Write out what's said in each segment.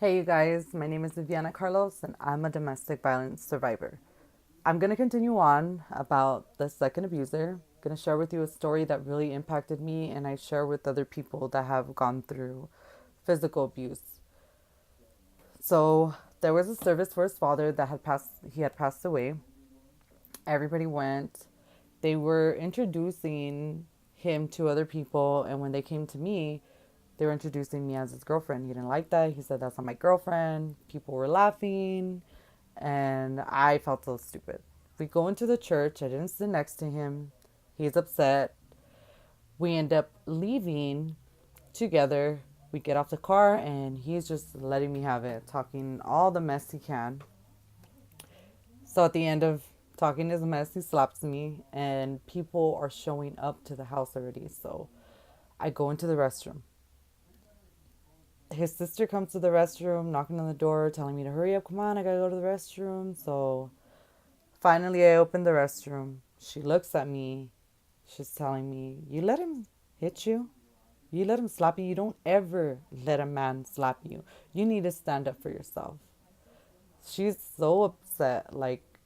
Hey, you guys, my name is Viviana Carlos, and I'm a domestic violence survivor. I'm going to continue on about the second abuser. I'm going to share with you a story that really impacted me, and I share with other people that have gone through physical abuse. So, there was a service for his father that he had passed away. Everybody went. They were introducing him to other people, and when they came to me, they were introducing me as his girlfriend. He didn't like that. He said, "That's not my girlfriend." People were laughing, and I felt so stupid. We go into the church. I didn't sit next to him. He's upset. We end up leaving together. We get off the car, and he's just letting me have it, talking all the mess he can. So at the end of talking his mess, he slaps me, and people are showing up to the house already. So I go into the restroom. His sister comes to the restroom, knocking on the door, telling me to hurry up. Come on, I gotta go to the restroom. So finally, I open the restroom. She looks at me. She's telling me, "You let him hit you. You let him slap you. You don't ever let a man slap you. You need to stand up for yourself." She's so upset, like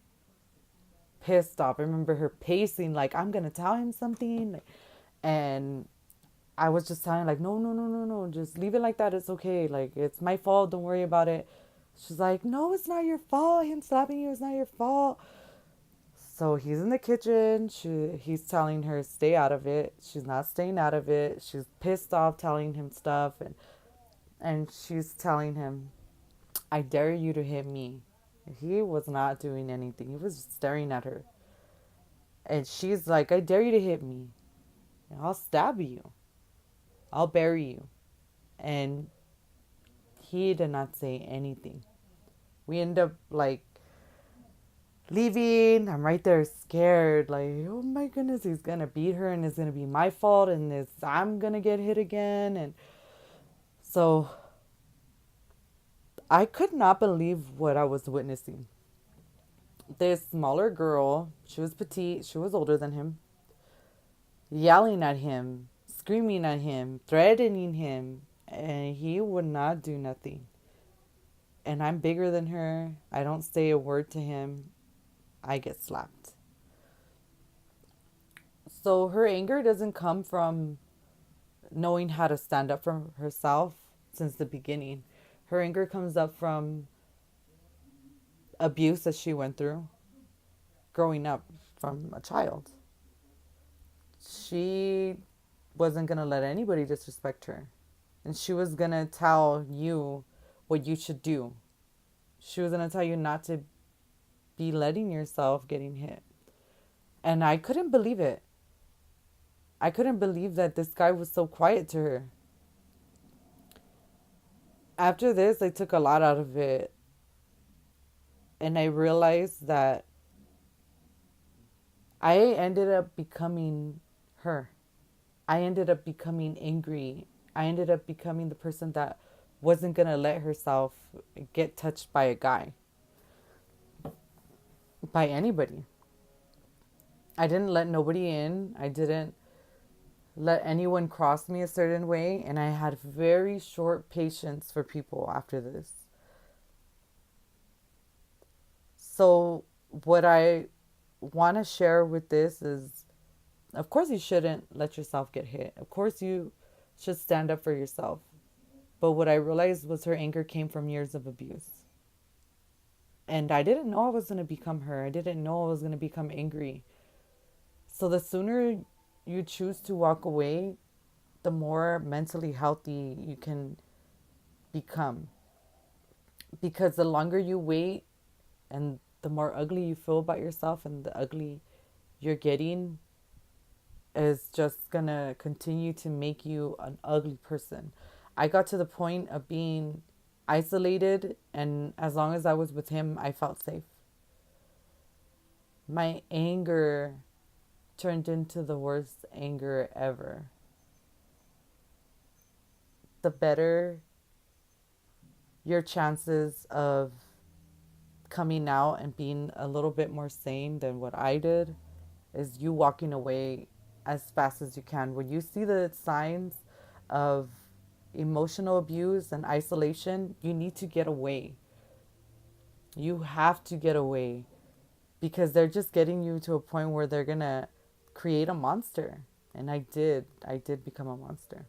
pissed off. I remember her pacing, like, "I'm gonna tell him something." And I was just telling her, like, "No, no, no, no, no. Just leave it like that. It's okay. Like, it's my fault. Don't worry about it." She's like, "No, it's not your fault. Him slapping you is not your fault." So he's in the kitchen. He's telling her, "Stay out of it." She's not staying out of it. She's pissed off, telling him stuff, and she's telling him, "I dare you to hit me." He was not doing anything. He was just staring at her. And she's like, "I dare you to hit me. I'll stab you. I'll bury you." And he did not say anything. We end up like leaving. I'm right there scared, like, oh my goodness, he's gonna beat her and it's gonna be my fault and I'm gonna get hit again. And so I could not believe what I was witnessing. This smaller girl, she was petite, she was older than him, yelling at him, screaming at him, threatening him, and he would not do nothing. And I'm bigger than her. I don't say a word to him. I get slapped. So her anger doesn't come from knowing how to stand up for herself since the beginning. Her anger comes up from abuse that she went through growing up from a child. She wasn't going to let anybody disrespect her. And she was going to tell you what you should do. She was going to tell you not to be letting yourself getting hit. And I couldn't believe it. I couldn't believe that this guy was so quiet to her. After this, I took a lot out of it. And I realized that I ended up becoming her. I ended up becoming angry. I ended up becoming the person that wasn't going to let herself get touched by a guy, by anybody. I didn't let nobody in. I didn't let anyone cross me a certain way. And I had very short patience for people after this. So, what I want to share with this is, of course, you shouldn't let yourself get hit. Of course, you should stand up for yourself. But what I realized was her anger came from years of abuse. And I didn't know I was going to become her. I didn't know I was going to become angry. So the sooner you choose to walk away, the more mentally healthy you can become. Because the longer you wait and the more ugly you feel about yourself and the ugly you're getting is just going to continue to make you an ugly person. I got to the point of being isolated, and as long as I was with him, I felt safe. My anger turned into the worst anger ever. The better your chances of coming out and being a little bit more sane than what I did is you walking away as fast as you can. When you see the signs of emotional abuse and isolation, you need to get away. You have to get away because they're just getting you to a point where they're going to create a monster. And I did. I did become a monster.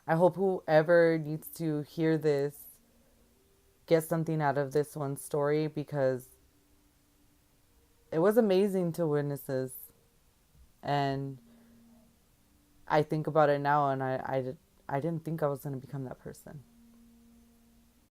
I hope whoever needs to hear this gets something out of this one story because it was amazing to witness this. And I think about it now and I didn't think I was going to become that person.